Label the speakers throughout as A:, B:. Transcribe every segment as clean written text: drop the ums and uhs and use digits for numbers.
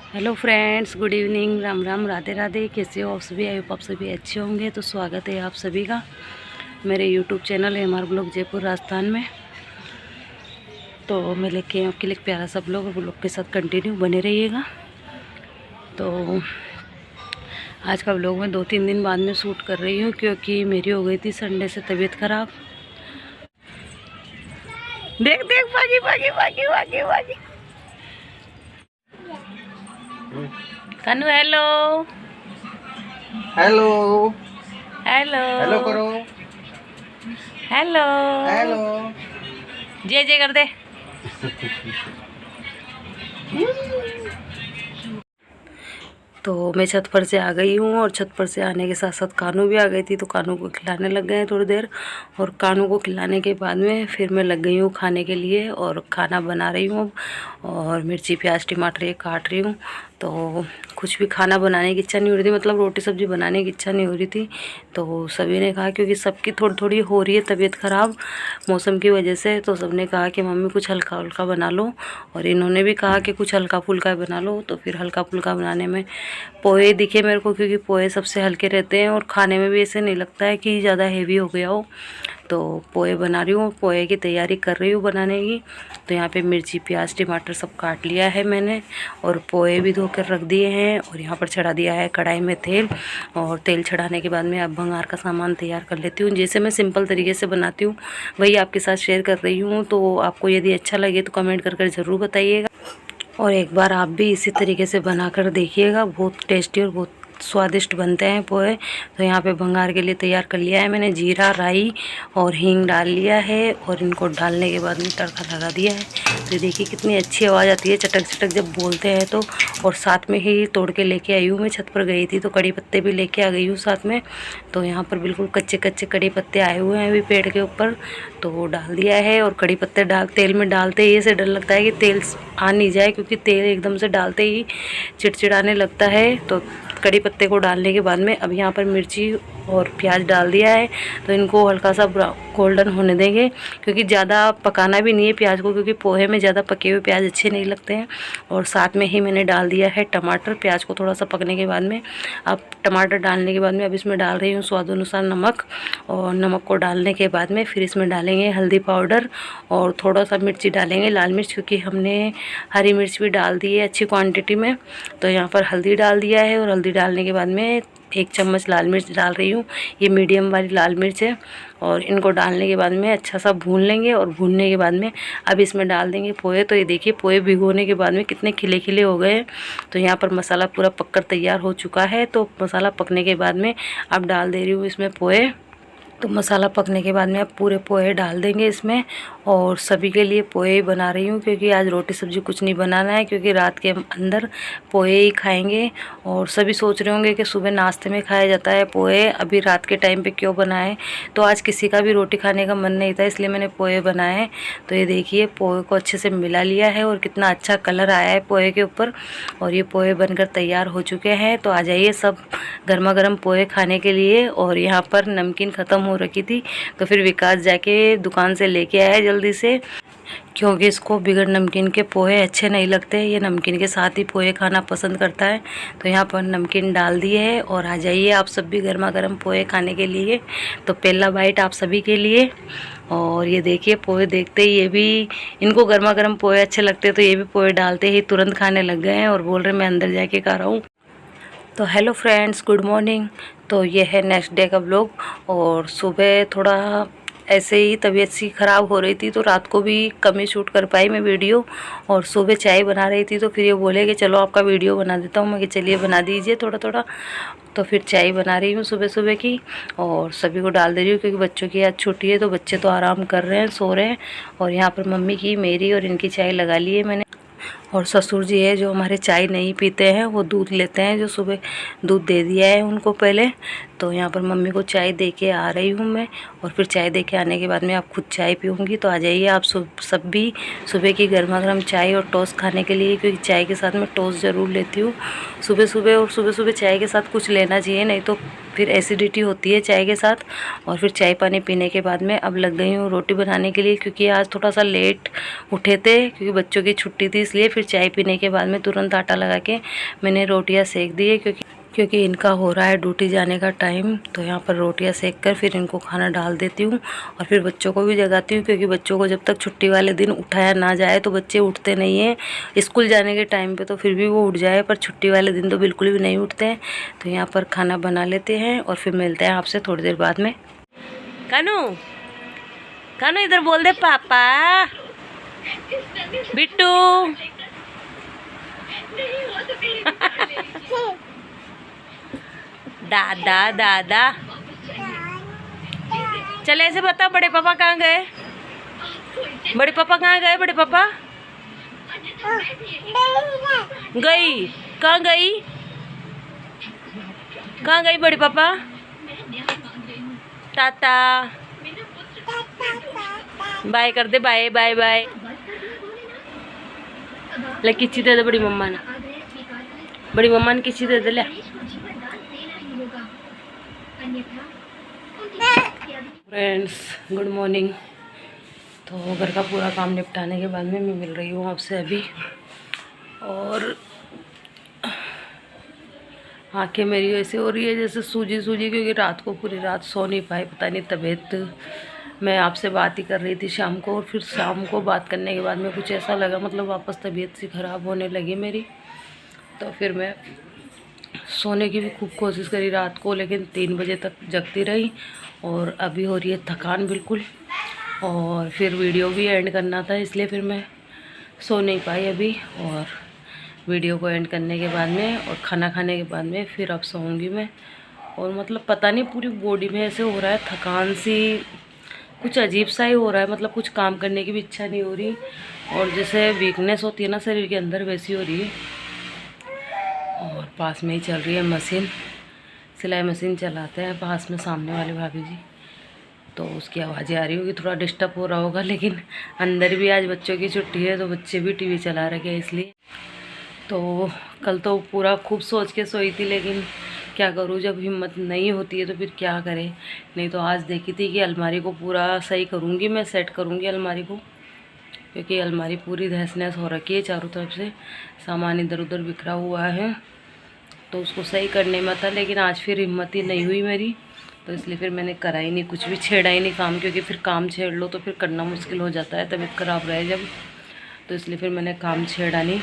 A: Hello friends, good evening, Ram Ram, Radhe Radhe. कैसे हो आप सभी? आई होप आप सभी अच्छे होंगे। तो स्वागत है आप सभी का मेरे YouTube channel MR blog Jaipur Rajasthan में। तो मैं लेके आपके लिए प्यारा सा ब्लॉग, वो लोग के साथ कंटिन्यू बने रहिएगा। तो आज का ब्लॉग मैं 2-3 दिन बाद में शूट कर रही हूँ, क्योंकि मेरी हो गई थी संडे से तबीयत ख़राब। देख देख, भागी भागी भागी भागी भागी। कनु, हेलो
B: हेलो
A: हेलो
B: हेलो करो।
A: हेलो
B: हेलो
A: जय जय कर दे। तो मैं छत पर से आ गई हूँ, और छत पर से आने के साथ साथ कानू भी आ गई थी। तो कानू को खिलाने लग गए हैं थोड़ी देर, और कानू को खिलाने के बाद में फिर मैं लग गई हूँ खाने के लिए, और खाना बना रही हूँ अब। और मिर्ची प्याज टमाटर ये काट रही हूँ। तो कुछ भी खाना बनाने की इच्छा नहीं हो रही थी, मतलब रोटी सब्ज़ी बनाने की इच्छा नहीं हो रही थी। तो सभी ने कहा, क्योंकि सबकी थोड़ी थोड़ी हो रही है तबीयत ख़राब मौसम की वजह से, तो सबने कहा कि मम्मी कुछ हल्का हल्का बना लो। और इन्होंने भी कहा कि कुछ हल्का फुल्का बना लो। तो फिर हल्का फुल्का बनाने में पोहे दिखे मेरे को, क्योंकि पोहे सबसे हल्के रहते हैं और खाने में भी ऐसे नहीं लगता है कि ज़्यादा हेवी हो गया हो। तो पोहे बना रही हूँ, पोहे की तैयारी कर रही हूँ बनाने की। तो यहाँ पे मिर्ची प्याज टमाटर सब काट लिया है मैंने, और पोहे भी धोकर रख दिए हैं। और यहाँ पर चढ़ा दिया है कढ़ाई में तेल, और तेल चढ़ाने के बाद में अब भंगार का सामान तैयार कर लेती हूँ। जैसे मैं सिंपल तरीके से बनाती हूँ वही आपके साथ शेयर कर रही हूँ। तो आपको यदि अच्छा लगे तो कमेंट कर ज़रूर बताइएगा, और एक बार आप भी इसी तरीके से बनाकर देखिएगा। बहुत टेस्टी और बहुत स्वादिष्ट बनते हैं पोहे। तो यहाँ पे भंगार के लिए तैयार कर लिया है मैंने, जीरा राई और हींग डाल लिया है, और इनको डालने के बाद में तड़का लगा दिया है। तो देखिए कितनी अच्छी आवाज़ आती है चटक चटक जब बोलते हैं तो। और साथ में ही तोड़ के लेके आई हूँ, मैं छत पर गई थी तो कड़ी पत्ते भी लेके आ गई हूँ साथ में। तो यहाँ पर बिल्कुल कच्चे कच्चे कड़ी पत्ते आए हुए हैं अभी पेड़ के ऊपर, तो वो डाल दिया है। और कड़ी पत्ते तेल में डालते ही ऐसे डर लगता है कि तेल आ नहीं जाए, क्योंकि तेल एकदम से डालते ही चिड़चिड़ाने लगता है। तो कड़ी पत्ते को डालने के बाद में अब यहाँ पर मिर्ची और प्याज डाल दिया है। तो इनको हल्का सा गोल्डन होने देंगे, क्योंकि ज़्यादा पकाना भी नहीं है प्याज को, क्योंकि पोहे में ज़्यादा पके हुए प्याज अच्छे नहीं लगते हैं। और साथ में ही मैंने डाल दिया है टमाटर। प्याज को थोड़ा सा पकने के बाद में अब टमाटर डालने के बाद में अब इसमें डाल रही हूँ स्वाद अनुसार नमक। और नमक को डालने के बाद में फिर इसमें डालेंगे हल्दी पाउडर, और थोड़ा सा मिर्ची डालेंगे लाल मिर्च, क्योंकि हमने हरी मिर्च भी डाल दी है अच्छी क्वांटिटी में। तो यहाँ पर हल्दी डाल दिया है, और हल्दी डालने के बाद में 1 चम्मच लाल मिर्च डाल रही हूँ। ये मीडियम वाली लाल मिर्च है। और इनको डालने के बाद में अच्छा सा भून लेंगे, और भूनने के बाद में अब इसमें डाल देंगे पोहे। तो ये देखिए पोहे भिगोने के बाद में कितने खिले खिले हो गए। तो यहाँ पर मसाला पूरा पककर तैयार हो चुका है। तो मसाला पकने के बाद में अब डाल दे रही हूँ इसमें पोहे। तो मसाला पकने के बाद में अब पूरे पोहे डाल देंगे इसमें, और सभी के लिए पोहे ही बना रही हूँ, क्योंकि आज रोटी सब्ज़ी कुछ नहीं बनाना है, क्योंकि रात के अंदर पोहे ही खाएंगे। और सभी सोच रहे होंगे कि सुबह नाश्ते में खाया जाता है पोहे, अभी रात के टाइम पे क्यों बनाए। तो आज किसी का भी रोटी खाने का मन नहीं था, इसलिए मैंने पोहे बनाए। तो ये देखिए पोहे को अच्छे से मिला लिया है, और कितना अच्छा कलर आया है पोहे के ऊपर। और ये पोहे बनकर तैयार हो चुके हैं। तो आ जाइए सब गर्मा गर्म पोहे खाने के लिए। और यहाँ पर नमकीन ख़त्म हो रखी थी, तो फिर विकास जाके दुकान से लेके आया जल्दी से, क्योंकि इसको बिगड़ नमकीन के पोहे अच्छे नहीं लगते। ये नमकीन के साथ ही पोहे खाना पसंद करता है। तो यहाँ पर नमकीन डाल दिए है, और आ जाइए आप सब भी गर्मा गर्म पोहे खाने के लिए। तो पहला बाइट आप सभी के लिए। और ये देखिए पोहे देखते ही ये भी, इनको गर्मा गर्म पोहे अच्छे लगते हैं, तो ये भी पोहे डालते ही तुरंत खाने लग गए हैं, और बोल रहे मैं अंदर जाके खा रहा हूँ। तो हेलो फ्रेंड्स, गुड मॉर्निंग। तो ये है नेक्स्ट डे का व्लॉग। और सुबह थोड़ा ऐसे ही तबीयत सी ख़राब हो रही थी, तो रात को भी कम ही शूट कर पाई मैं वीडियो। और सुबह चाय बना रही थी, तो फिर ये बोले कि चलो आपका वीडियो बना देता हूँ। मैं कि चलिए बना दीजिए थोड़ा थोड़ा। तो फिर चाय बना रही हूँ सुबह सुबह की, और सभी को डाल दे रही हूँ, क्योंकि बच्चों की आज छुट्टी है, तो बच्चे तो आराम कर रहे हैं, सो रहे हैं। और यहाँ पर मम्मी की, मेरी और इनकी चाय लगा ली है मैंने। और ससुर जी है जो हमारे चाय नहीं पीते हैं, वो दूध लेते हैं, जो सुबह दूध दे दिया है उनको पहले। तो यहाँ पर मम्मी को चाय दे के आ रही हूँ मैं, और फिर चाय दे के आने के बाद में आप खुद चाय पीऊँगी। तो आ जाइए आप सब भी सुबह की गर्मा गर्म चाय और टोस्ट खाने के लिए, क्योंकि चाय के साथ मैं टोस्ट ज़रूर लेती हूँ सुबह सुबह। और सुबह सुबह चाय के साथ कुछ लेना चाहिए, नहीं तो फिर एसिडिटी होती है चाय के साथ। और फिर चाय पानी पीने के बाद में अब लग गई हूँ रोटी बनाने के लिए, क्योंकि आज थोड़ा सा लेट उठे थे क्योंकि बच्चों की छुट्टी थी, इसलिए फिर चाय पीने के बाद में तुरंत आटा लगा के मैंने रोटियाँ सेक दी है, क्योंकि इनका हो रहा है ड्यूटी जाने का टाइम। तो यहाँ पर रोटियाँ सेक कर फिर इनको खाना डाल देती हूँ और फिर बच्चों को भी जगाती हूँ, क्योंकि बच्चों को जब तक छुट्टी वाले दिन उठाया ना जाए तो बच्चे उठते नहीं हैं। स्कूल जाने के टाइम पे तो फिर भी वो उठ जाए, पर छुट्टी वाले दिन तो बिल्कुल भी नहीं उठते हैं। तो यहाँ पर खाना बना लेते हैं और फिर मिलते हैं आपसे थोड़ी देर बाद में। कानू कानू इधर बोल दे पापा। बिट्टू दादा दादा। चले ऐसे बता, बड़े पापा कहाँ गए? बड़े पापा कहाँ गए? बड़े पापा गई कहाँ गई? कहाँ गई बड़े पापा? टाटा बाय कर दे, बाय बाय बाय। ले किसी दे दे बड़ी मम्मा ने, बड़ी मम्मा ने किसी दे दे ले। Friends good morning. तो घर का पूरा काम निपटाने के बाद में मैं मिल रही हूँ आपसे अभी, और आँखें मेरी ऐसे हो रही है जैसे सूजी सूजी, क्योंकि रात को पूरी रात सो नहीं पाई, पता नहीं तबीयत। मैं आपसे बात ही कर रही थी शाम को, और फिर शाम को बात करने के बाद में कुछ ऐसा लगा, मतलब वापस तबीयत सी ख़राब होने लगी मेरी। तो फिर मैं सोने की भी खूब कोशिश करी रात को, लेकिन 3 बजे तक जगती रही, और अभी हो रही है थकान बिल्कुल। और फिर वीडियो भी एंड करना था, इसलिए फिर मैं सो नहीं पाई अभी। और वीडियो को एंड करने के बाद में और खाना खाने के बाद में फिर अब सोऊंगी मैं। और मतलब पता नहीं पूरी बॉडी में ऐसे हो रहा है थकान सी, कुछ अजीब सा ही हो रहा है, मतलब कुछ काम करने की भी इच्छा नहीं हो रही, और जैसे वीकनेस होती है ना शरीर के अंदर, वैसी हो रही है। और पास में ही चल रही है मशीन, सिलाई मशीन चलाते हैं पास में सामने वाले भाभी जी, तो उसकी आवाज़ें आ रही होगी, थोड़ा डिस्टर्ब हो रहा होगा। लेकिन अंदर भी आज बच्चों की छुट्टी है तो बच्चे भी टीवी चला रखे हैं, इसलिए। तो कल तो पूरा खूब सोच के सोई थी, लेकिन क्या करूँ, जब हिम्मत नहीं होती है तो फिर क्या करें। नहीं तो आज देखी थी कि अलमारी को पूरा सही करूँगी, मैं सेट करूँगी अलमारी को, क्योंकि अलमारी पूरी तहस नहस हो रखी है, चारों तरफ से सामान इधर उधर बिखरा हुआ है, तो उसको सही करने में था। लेकिन आज फिर हिम्मत ही नहीं हुई मेरी, तो इसलिए फिर मैंने करा ही नहीं, कुछ भी छेड़ा ही नहीं काम, क्योंकि फिर काम छेड़ लो तो फिर करना मुश्किल हो जाता है, तबीयत ख़राब रहे जब। तो इसलिए फिर मैंने काम छेड़ा नहीं।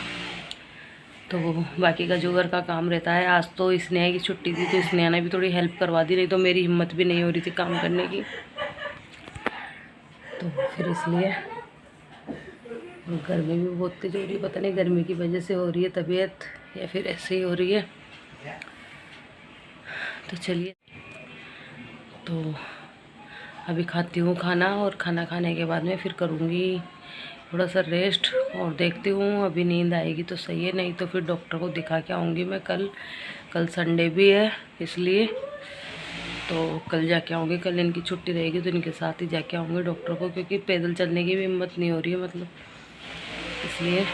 A: तो बाकी का जो घर का काम रहता है, आज तो स्नेहा की छुट्टी थी तो स्नेहा ने भी थोड़ी हेल्प करवा दी, नहीं तो मेरी हिम्मत भी नहीं हो रही थी काम करने की। तो फिर इसलिए गर्मी भी बहुत तेज हो रही है, पता नहीं गर्मी की वजह से हो रही है तबीयत या फिर ऐसे ही हो रही है। तो चलिए, तो अभी खाती हूँ खाना, और खाना खाने के बाद में फिर करूँगी थोड़ा सा रेस्ट, और देखती हूँ अभी नींद आएगी तो सही है, नहीं तो फिर डॉक्टर को दिखा के आऊँगी मैं। कल संडे भी है, इसलिए तो कल जाके आऊँगी। कल इनकी छुट्टी रहेगी तो इनके साथ ही जाके आऊँगी डॉक्टर को, क्योंकि पैदल चलने की भी हिम्मत नहीं हो रही है, मतलब इसलिए।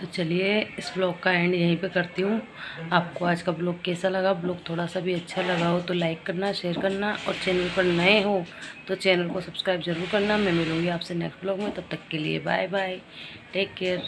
A: तो चलिए इस ब्लॉग का एंड यहीं पे करती हूँ। आपको आज का ब्लॉग कैसा लगा? ब्लॉग थोड़ा सा भी अच्छा लगा हो तो लाइक करना, शेयर करना, और चैनल पर नए हो तो चैनल को सब्सक्राइब ज़रूर करना। मैं मिलूँगी आपसे नेक्स्ट ब्लॉग में, तब तक के लिए बाय बाय, टेक केयर।